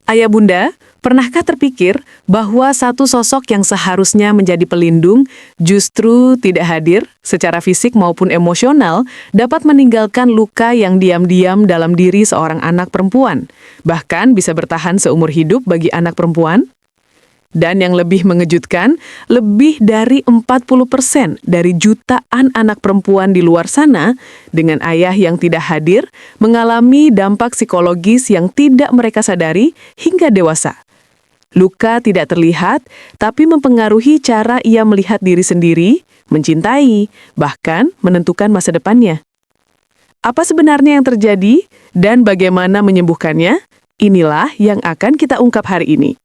Ayah bunda, pernahkah terpikir bahwa satu sosok yang seharusnya menjadi pelindung justru tidak hadir secara fisik maupun emosional dapat meninggalkan luka yang diam-diam dalam diri seorang anak perempuan, bahkan bisa bertahan seumur hidup bagi anak perempuan? Dan yang lebih mengejutkan, lebih dari 40% dari jutaan anak perempuan di luar sana dengan ayah yang tidak hadir mengalami dampak psikologis yang tidak mereka sadari hingga dewasa. Luka tidak terlihat, tapi mempengaruhi cara ia melihat diri sendiri, mencintai, bahkan menentukan masa depannya. Apa sebenarnya yang terjadi dan bagaimana menyembuhkannya? Inilah yang akan kita ungkap hari ini.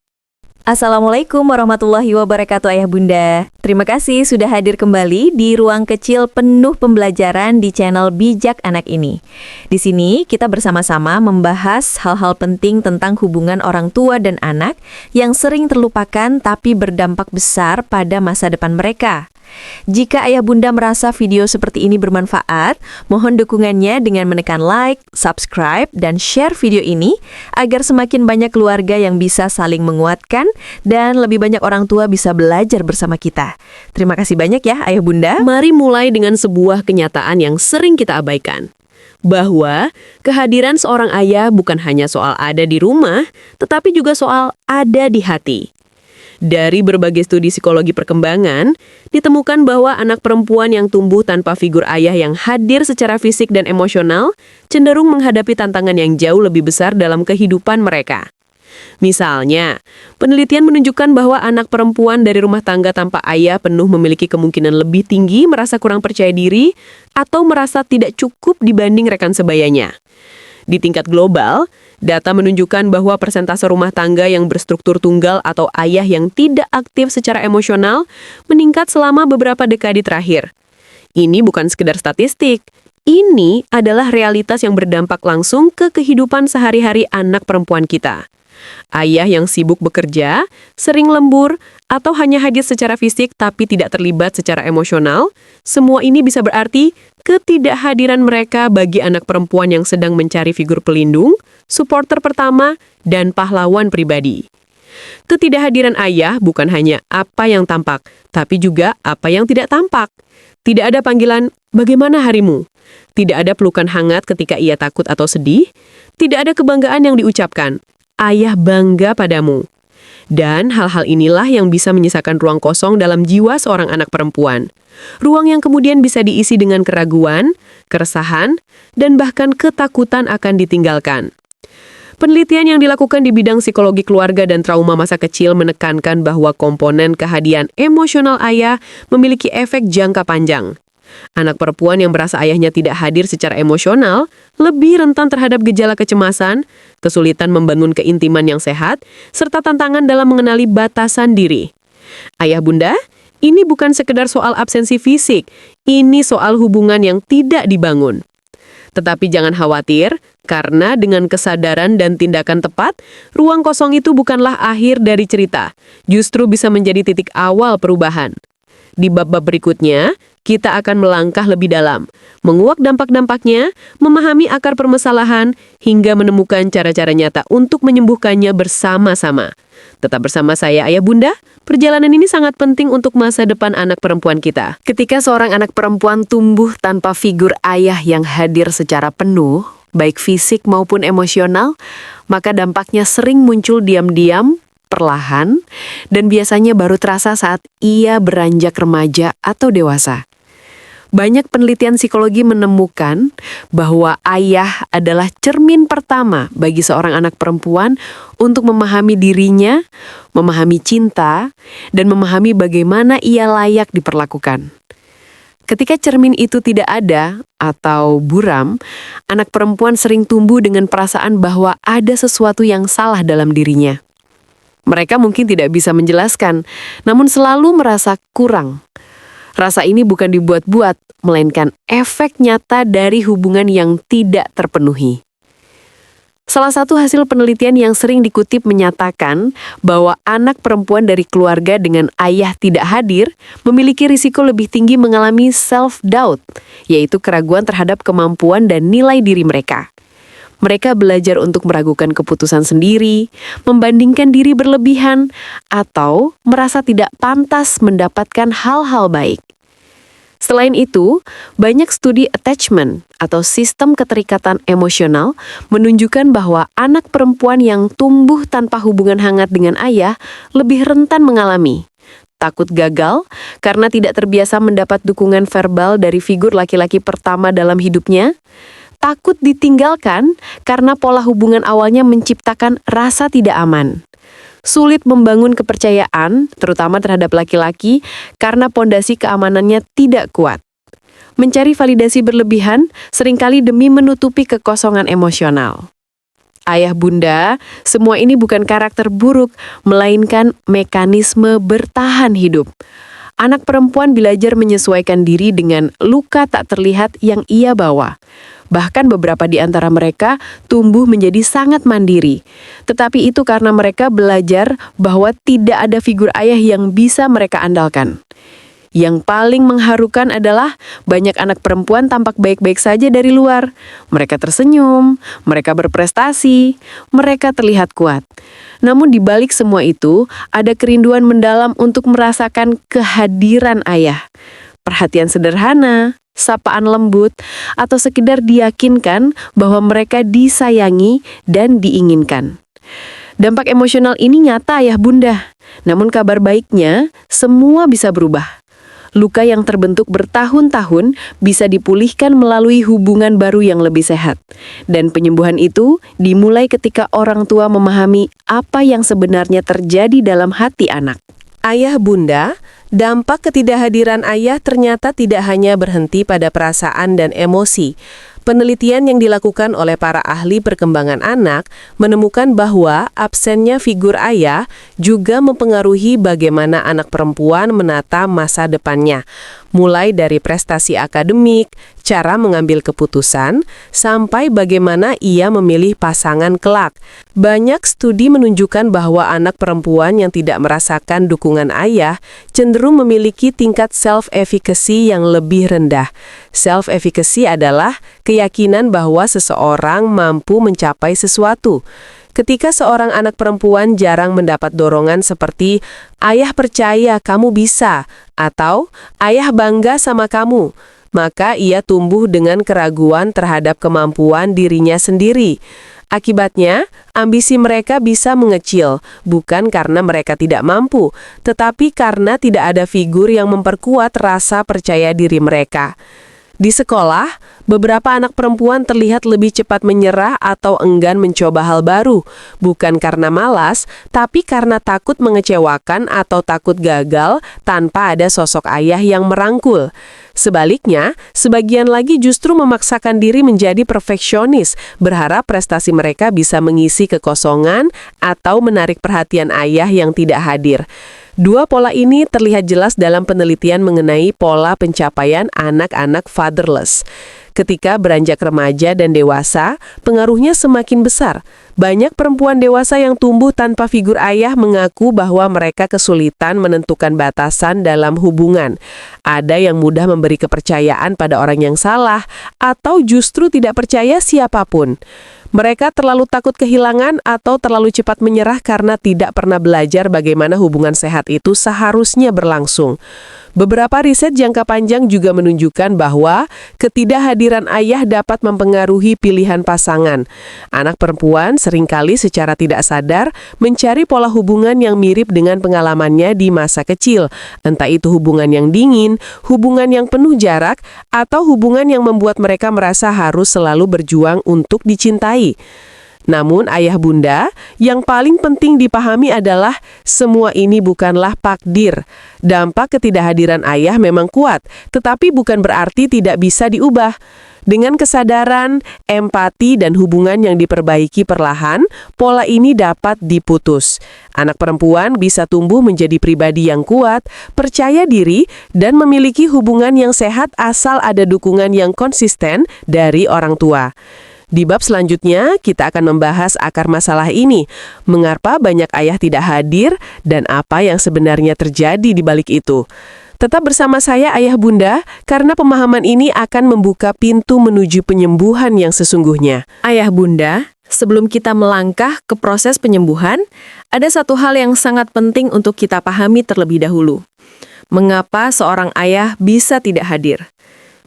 Assalamualaikum warahmatullahi wabarakatuh Ayah Bunda. Terima kasih sudah hadir kembali di ruang kecil penuh pembelajaran di channel Bijak Anak ini. Di sini kita bersama-sama membahas hal-hal penting tentang hubungan orang tua dan anak yang sering terlupakan tapi berdampak besar pada masa depan mereka. Jika Ayah Bunda merasa video seperti ini bermanfaat, mohon dukungannya dengan menekan like, subscribe, dan share video ini agar semakin banyak keluarga yang bisa saling menguatkan dan lebih banyak orang tua bisa belajar bersama kita. Terima kasih banyak ya Ayah Bunda. Mari mulai dengan sebuah kenyataan yang sering kita abaikan. Bahwa kehadiran seorang ayah bukan hanya soal ada di rumah, tetapi juga soal ada di hati. Dari berbagai studi psikologi perkembangan, ditemukan bahwa anak perempuan yang tumbuh tanpa figur ayah yang hadir secara fisik dan emosional cenderung menghadapi tantangan yang jauh lebih besar dalam kehidupan mereka. Misalnya, penelitian menunjukkan bahwa anak perempuan dari rumah tangga tanpa ayah penuh memiliki kemungkinan lebih tinggi merasa kurang percaya diri atau merasa tidak cukup dibanding rekan sebayanya. Di tingkat global, data menunjukkan bahwa persentase rumah tangga yang berstruktur tunggal atau ayah yang tidak aktif secara emosional meningkat selama beberapa dekade terakhir. Ini bukan sekedar statistik, ini adalah realitas yang berdampak langsung ke kehidupan sehari-hari anak perempuan kita. Ayah yang sibuk bekerja, sering lembur, atau hanya hadir secara fisik tapi tidak terlibat secara emosional, semua ini bisa berarti ketidakhadiran mereka bagi anak perempuan yang sedang mencari figur pelindung, supporter pertama, dan pahlawan pribadi. Ketidakhadiran ayah bukan hanya apa yang tampak, tapi juga apa yang tidak tampak. Tidak ada panggilan, "Bagaimana harimu?" Tidak ada pelukan hangat ketika ia takut atau sedih. Tidak ada kebanggaan yang diucapkan, "Ayah bangga padamu." Dan hal-hal inilah yang bisa menyisakan ruang kosong dalam jiwa seorang anak perempuan. Ruang yang kemudian bisa diisi dengan keraguan, keresahan, dan bahkan ketakutan akan ditinggalkan. Penelitian yang dilakukan di bidang psikologi keluarga dan trauma masa kecil menekankan bahwa komponen kehadiran emosional ayah memiliki efek jangka panjang. Anak perempuan yang merasa ayahnya tidak hadir secara emosional lebih rentan terhadap gejala kecemasan, kesulitan membangun keintiman yang sehat, serta tantangan dalam mengenali batasan diri. Ayah bunda, ini bukan sekedar soal absensi fisik, ini soal hubungan yang tidak dibangun. Tetapi jangan khawatir, karena dengan kesadaran dan tindakan tepat, ruang kosong itu bukanlah akhir dari cerita, justru bisa menjadi titik awal perubahan. Di bab-bab berikutnya, kita akan melangkah lebih dalam, menguak dampak-dampaknya, memahami akar permasalahan, hingga menemukan cara-cara nyata untuk menyembuhkannya bersama-sama. Tetap bersama saya, Ayah Bunda. Perjalanan ini sangat penting untuk masa depan anak perempuan kita. Ketika seorang anak perempuan tumbuh tanpa figur ayah yang hadir secara penuh, baik fisik maupun emosional, maka dampaknya sering muncul diam-diam, perlahan, dan biasanya baru terasa saat ia beranjak remaja atau dewasa. Banyak penelitian psikologi menemukan bahwa ayah adalah cermin pertama bagi seorang anak perempuan untuk memahami dirinya, memahami cinta, dan memahami bagaimana ia layak diperlakukan. Ketika cermin itu tidak ada atau buram, anak perempuan sering tumbuh dengan perasaan bahwa ada sesuatu yang salah dalam dirinya. Mereka mungkin tidak bisa menjelaskan, namun selalu merasa kurang. Rasa ini bukan dibuat-buat, melainkan efek nyata dari hubungan yang tidak terpenuhi. Salah satu hasil penelitian yang sering dikutip menyatakan bahwa anak perempuan dari keluarga dengan ayah tidak hadir memiliki risiko lebih tinggi mengalami self-doubt, yaitu keraguan terhadap kemampuan dan nilai diri mereka. Mereka belajar untuk meragukan keputusan sendiri, membandingkan diri berlebihan, atau merasa tidak pantas mendapatkan hal-hal baik. Selain itu, banyak studi attachment atau sistem keterikatan emosional menunjukkan bahwa anak perempuan yang tumbuh tanpa hubungan hangat dengan ayah lebih rentan mengalami takut gagal karena tidak terbiasa mendapat dukungan verbal dari figur laki-laki pertama dalam hidupnya, takut ditinggalkan karena pola hubungan awalnya menciptakan rasa tidak aman. Sulit membangun kepercayaan, terutama terhadap laki-laki, karena pondasi keamanannya tidak kuat. Mencari validasi berlebihan seringkali demi menutupi kekosongan emosional. Ayah bunda, semua ini bukan karakter buruk, melainkan mekanisme bertahan hidup. Anak perempuan belajar menyesuaikan diri dengan luka tak terlihat yang ia bawa. Bahkan beberapa di antara mereka tumbuh menjadi sangat mandiri. Tetapi itu karena mereka belajar bahwa tidak ada figur ayah yang bisa mereka andalkan. Yang paling mengharukan adalah banyak anak perempuan tampak baik-baik saja dari luar. Mereka tersenyum, mereka berprestasi, mereka terlihat kuat. Namun di balik semua itu, ada kerinduan mendalam untuk merasakan kehadiran ayah. Perhatian sederhana, sapaan lembut, atau sekedar diyakinkan bahwa mereka disayangi dan diinginkan. Dampak emosional ini nyata ayah bunda. Namun kabar baiknya, semua bisa berubah. Luka yang terbentuk bertahun-tahun bisa dipulihkan melalui hubungan baru yang lebih sehat. Dan penyembuhan itu dimulai ketika orang tua memahami apa yang sebenarnya terjadi dalam hati anak. Ayah bunda, dampak ketidakhadiran ayah ternyata tidak hanya berhenti pada perasaan dan emosi. Penelitian yang dilakukan oleh para ahli perkembangan anak menemukan bahwa absennya figur ayah juga mempengaruhi bagaimana anak perempuan menata masa depannya, mulai dari prestasi akademik, cara mengambil keputusan, sampai bagaimana ia memilih pasangan kelak. Banyak studi menunjukkan bahwa anak perempuan yang tidak merasakan dukungan ayah cenderung memiliki tingkat self-efficacy yang lebih rendah. Self-efficacy adalah keyakinan bahwa seseorang mampu mencapai sesuatu. Ketika seorang anak perempuan jarang mendapat dorongan seperti "ayah percaya kamu bisa" atau "ayah bangga sama kamu", maka ia tumbuh dengan keraguan terhadap kemampuan dirinya sendiri. Akibatnya, ambisi mereka bisa mengecil, bukan karena mereka tidak mampu, tetapi karena tidak ada figur yang memperkuat rasa percaya diri mereka. Di sekolah, beberapa anak perempuan terlihat lebih cepat menyerah atau enggan mencoba hal baru, bukan karena malas, tapi karena takut mengecewakan atau takut gagal tanpa ada sosok ayah yang merangkul. Sebaliknya, sebagian lagi justru memaksakan diri menjadi perfeksionis, berharap prestasi mereka bisa mengisi kekosongan atau menarik perhatian ayah yang tidak hadir. Dua pola ini terlihat jelas dalam penelitian mengenai pola pencapaian anak-anak fatherless. Ketika beranjak remaja dan dewasa, pengaruhnya semakin besar. Banyak perempuan dewasa yang tumbuh tanpa figur ayah mengaku bahwa mereka kesulitan menentukan batasan dalam hubungan. Ada yang mudah memberi kepercayaan pada orang yang salah, atau justru tidak percaya siapapun. Mereka terlalu takut kehilangan atau terlalu cepat menyerah karena tidak pernah belajar bagaimana hubungan sehat itu seharusnya berlangsung. Beberapa riset jangka panjang juga menunjukkan bahwa ketidakhadiran ayah dapat mempengaruhi pilihan pasangan. Anak perempuan seringkali secara tidak sadar mencari pola hubungan yang mirip dengan pengalamannya di masa kecil, entah itu hubungan yang dingin, hubungan yang penuh jarak, atau hubungan yang membuat mereka merasa harus selalu berjuang untuk dicintai. Namun ayah bunda, yang paling penting dipahami adalah semua ini bukanlah takdir. Dampak ketidakhadiran ayah memang kuat, tetapi bukan berarti tidak bisa diubah. Dengan kesadaran, empati, dan hubungan yang diperbaiki perlahan, pola ini dapat diputus. Anak perempuan bisa tumbuh menjadi pribadi yang kuat, percaya diri, dan memiliki hubungan yang sehat asal ada dukungan yang konsisten dari orang tua. Di bab selanjutnya, kita akan membahas akar masalah ini, mengapa banyak ayah tidak hadir, dan apa yang sebenarnya terjadi di balik itu. Tetap bersama saya Ayah Bunda, karena pemahaman ini akan membuka pintu menuju penyembuhan yang sesungguhnya. Ayah Bunda, sebelum kita melangkah ke proses penyembuhan, ada satu hal yang sangat penting untuk kita pahami terlebih dahulu. Mengapa seorang ayah bisa tidak hadir?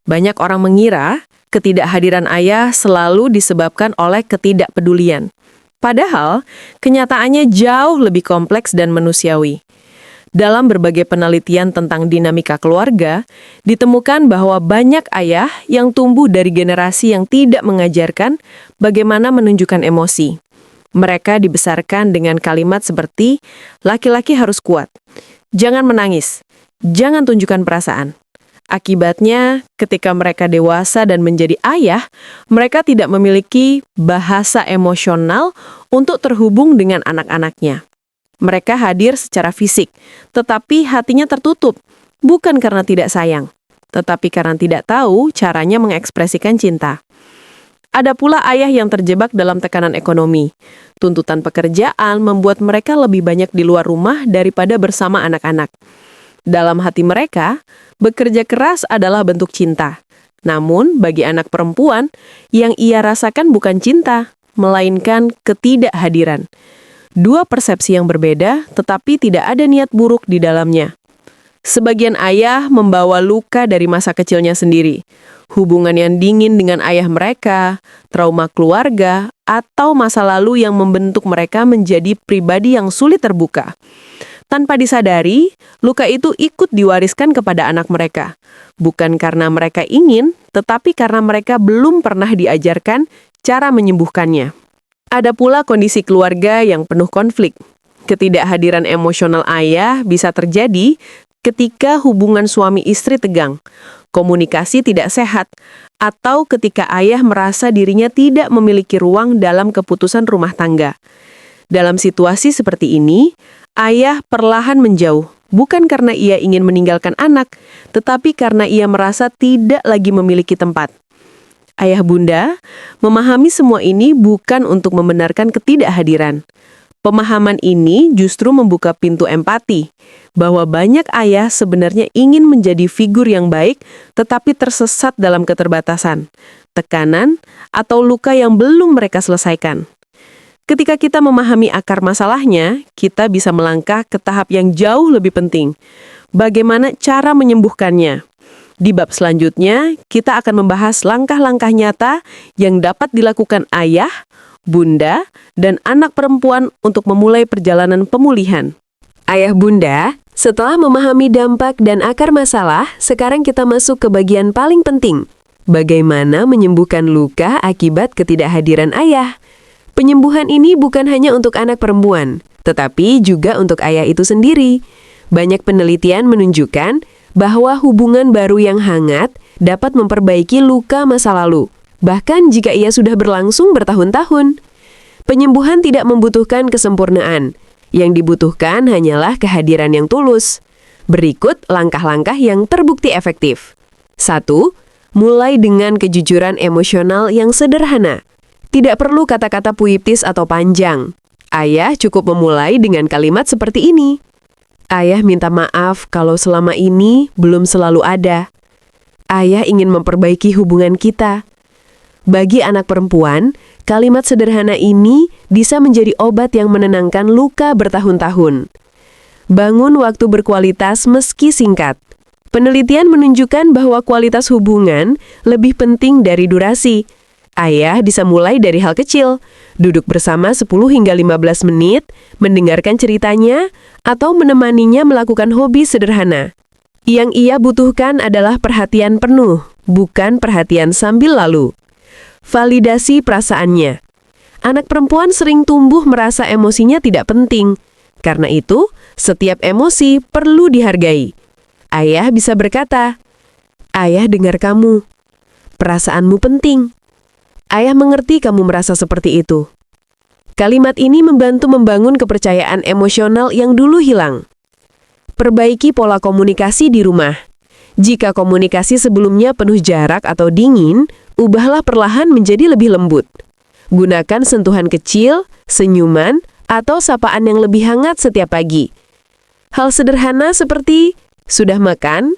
Banyak orang mengira ketidakhadiran ayah selalu disebabkan oleh ketidakpedulian. Padahal, kenyataannya jauh lebih kompleks dan manusiawi. Dalam berbagai penelitian tentang dinamika keluarga, ditemukan bahwa banyak ayah yang tumbuh dari generasi yang tidak mengajarkan bagaimana menunjukkan emosi. Mereka dibesarkan dengan kalimat seperti, laki-laki harus kuat, jangan menangis, jangan tunjukkan perasaan. Akibatnya, ketika mereka dewasa dan menjadi ayah, mereka tidak memiliki bahasa emosional untuk terhubung dengan anak-anaknya. Mereka hadir secara fisik, tetapi hatinya tertutup, bukan karena tidak sayang, tetapi karena tidak tahu caranya mengekspresikan cinta. Ada pula ayah yang terjebak dalam tekanan ekonomi. Tuntutan pekerjaan membuat mereka lebih banyak di luar rumah daripada bersama anak-anak. Dalam hati mereka, bekerja keras adalah bentuk cinta. Namun, bagi anak perempuan, yang ia rasakan bukan cinta, melainkan ketidakhadiran. Dua persepsi yang berbeda, tetapi tidak ada niat buruk di dalamnya. Sebagian ayah membawa luka dari masa kecilnya sendiri. Hubungan yang dingin dengan ayah mereka, trauma keluarga, atau masa lalu yang membentuk mereka menjadi pribadi yang sulit terbuka. Tanpa disadari, luka itu ikut diwariskan kepada anak mereka. Bukan karena mereka ingin, tetapi karena mereka belum pernah diajarkan cara menyembuhkannya. Ada pula kondisi keluarga yang penuh konflik. Ketidakhadiran emosional ayah bisa terjadi ketika hubungan suami istri tegang, komunikasi tidak sehat, atau ketika ayah merasa dirinya tidak memiliki ruang dalam keputusan rumah tangga. Dalam situasi seperti ini, ayah perlahan menjauh, bukan karena ia ingin meninggalkan anak, tetapi karena ia merasa tidak lagi memiliki tempat. Ayah Bunda, memahami semua ini bukan untuk membenarkan ketidakhadiran. Pemahaman ini justru membuka pintu empati, bahwa banyak ayah sebenarnya ingin menjadi figur yang baik, tetapi tersesat dalam keterbatasan, tekanan, atau luka yang belum mereka selesaikan. Ketika kita memahami akar masalahnya, kita bisa melangkah ke tahap yang jauh lebih penting. Bagaimana cara menyembuhkannya? Di bab selanjutnya, kita akan membahas langkah-langkah nyata yang dapat dilakukan ayah, bunda, dan anak perempuan untuk memulai perjalanan pemulihan. Ayah Bunda, setelah memahami dampak dan akar masalah, sekarang kita masuk ke bagian paling penting. Bagaimana menyembuhkan luka akibat ketidakhadiran ayah? Penyembuhan ini bukan hanya untuk anak perempuan, tetapi juga untuk ayah itu sendiri. Banyak penelitian menunjukkan bahwa hubungan baru yang hangat dapat memperbaiki luka masa lalu, bahkan jika ia sudah berlangsung bertahun-tahun. Penyembuhan tidak membutuhkan kesempurnaan, yang dibutuhkan hanyalah kehadiran yang tulus. Berikut langkah-langkah yang terbukti efektif. 1. Mulai dengan kejujuran emosional yang sederhana. Tidak perlu kata-kata puitis atau panjang. Ayah cukup memulai dengan kalimat seperti ini. Ayah minta maaf kalau selama ini belum selalu ada. Ayah ingin memperbaiki hubungan kita. Bagi anak perempuan, kalimat sederhana ini bisa menjadi obat yang menenangkan luka bertahun-tahun. Bangun waktu berkualitas meski singkat. Penelitian menunjukkan bahwa kualitas hubungan lebih penting dari durasi. Ayah bisa mulai dari hal kecil, duduk bersama 10 hingga 15 menit, mendengarkan ceritanya, atau menemaninya melakukan hobi sederhana. Yang ia butuhkan adalah perhatian penuh, bukan perhatian sambil lalu. Validasi perasaannya. Anak perempuan sering tumbuh merasa emosinya tidak penting. Karena itu, setiap emosi perlu dihargai. Ayah bisa berkata, "Ayah dengar kamu. Perasaanmu penting. Ayah mengerti kamu merasa seperti itu." Kalimat ini membantu membangun kepercayaan emosional yang dulu hilang. Perbaiki pola komunikasi di rumah. Jika komunikasi sebelumnya penuh jarak atau dingin, ubahlah perlahan menjadi lebih lembut. Gunakan sentuhan kecil, senyuman, atau sapaan yang lebih hangat setiap pagi. Hal sederhana seperti, Sudah makan?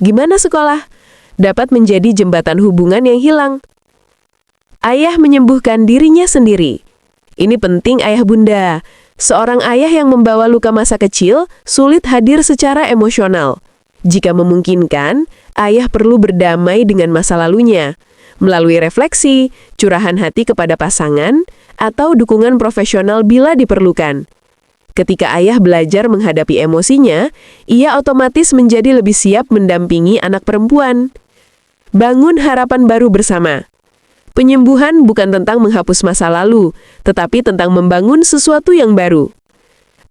Gimana sekolah? Dapat menjadi jembatan hubungan yang hilang. Ayah menyembuhkan dirinya sendiri. Ini penting ayah bunda. Seorang ayah yang membawa luka masa kecil sulit hadir secara emosional. Jika memungkinkan, ayah perlu berdamai dengan masa lalunya, melalui refleksi, curahan hati kepada pasangan, atau dukungan profesional bila diperlukan. Ketika ayah belajar menghadapi emosinya, ia otomatis menjadi lebih siap mendampingi anak perempuan. Bangun harapan baru bersama. Penyembuhan bukan tentang menghapus masa lalu, tetapi tentang membangun sesuatu yang baru.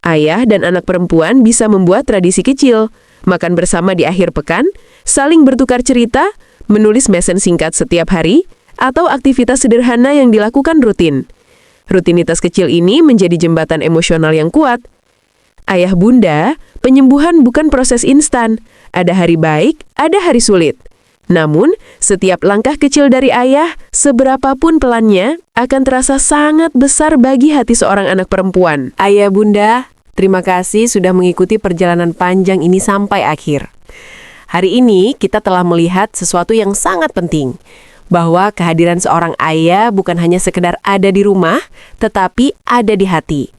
Ayah dan anak perempuan bisa membuat tradisi kecil, makan bersama di akhir pekan, saling bertukar cerita, menulis mesen singkat setiap hari, atau aktivitas sederhana yang dilakukan rutin. Rutinitas kecil ini menjadi jembatan emosional yang kuat. Ayah bunda, penyembuhan bukan proses instan. Ada hari baik, ada hari sulit. Namun, setiap langkah kecil dari ayah, seberapapun pelannya, akan terasa sangat besar bagi hati seorang anak perempuan. Ayah bunda, terima kasih sudah mengikuti perjalanan panjang ini sampai akhir. Hari ini kita telah melihat sesuatu yang sangat penting, bahwa kehadiran seorang ayah bukan hanya sekedar ada di rumah, tetapi ada di hati.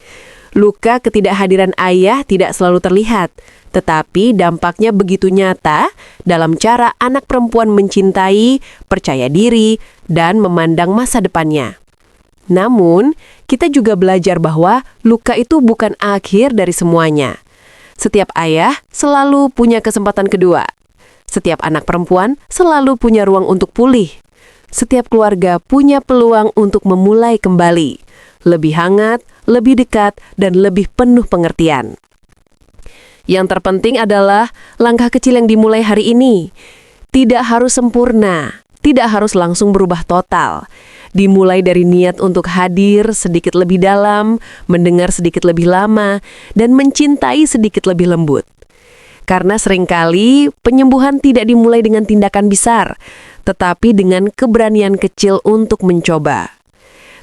Luka ketidakhadiran ayah tidak selalu terlihat, tetapi dampaknya begitu nyata dalam cara anak perempuan mencintai, percaya diri, dan memandang masa depannya. Namun, kita juga belajar bahwa luka itu bukan akhir dari semuanya. Setiap ayah selalu punya kesempatan kedua. Setiap anak perempuan selalu punya ruang untuk pulih. Setiap keluarga punya peluang untuk memulai kembali. Lebih hangat, lebih dekat, dan lebih penuh pengertian. Yang terpenting adalah langkah kecil yang dimulai hari ini. Tidak harus sempurna, tidak harus langsung berubah total. Dimulai dari niat untuk hadir sedikit lebih dalam, mendengar sedikit lebih lama, dan mencintai sedikit lebih lembut. Karena seringkali penyembuhan tidak dimulai dengan tindakan besar, tetapi dengan keberanian kecil untuk mencoba.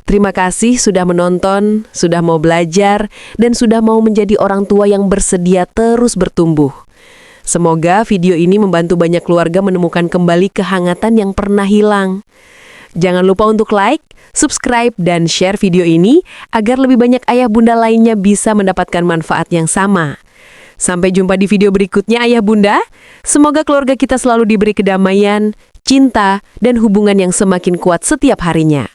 Terima kasih sudah menonton, sudah mau belajar, dan sudah mau menjadi orang tua yang bersedia terus bertumbuh. Semoga video ini membantu banyak keluarga menemukan kembali kehangatan yang pernah hilang. Jangan lupa untuk like, subscribe, dan share video ini agar lebih banyak ayah bunda lainnya bisa mendapatkan manfaat yang sama. Sampai jumpa di video berikutnya ayah bunda. Semoga keluarga kita selalu diberi kedamaian, cinta, dan hubungan yang semakin kuat setiap harinya.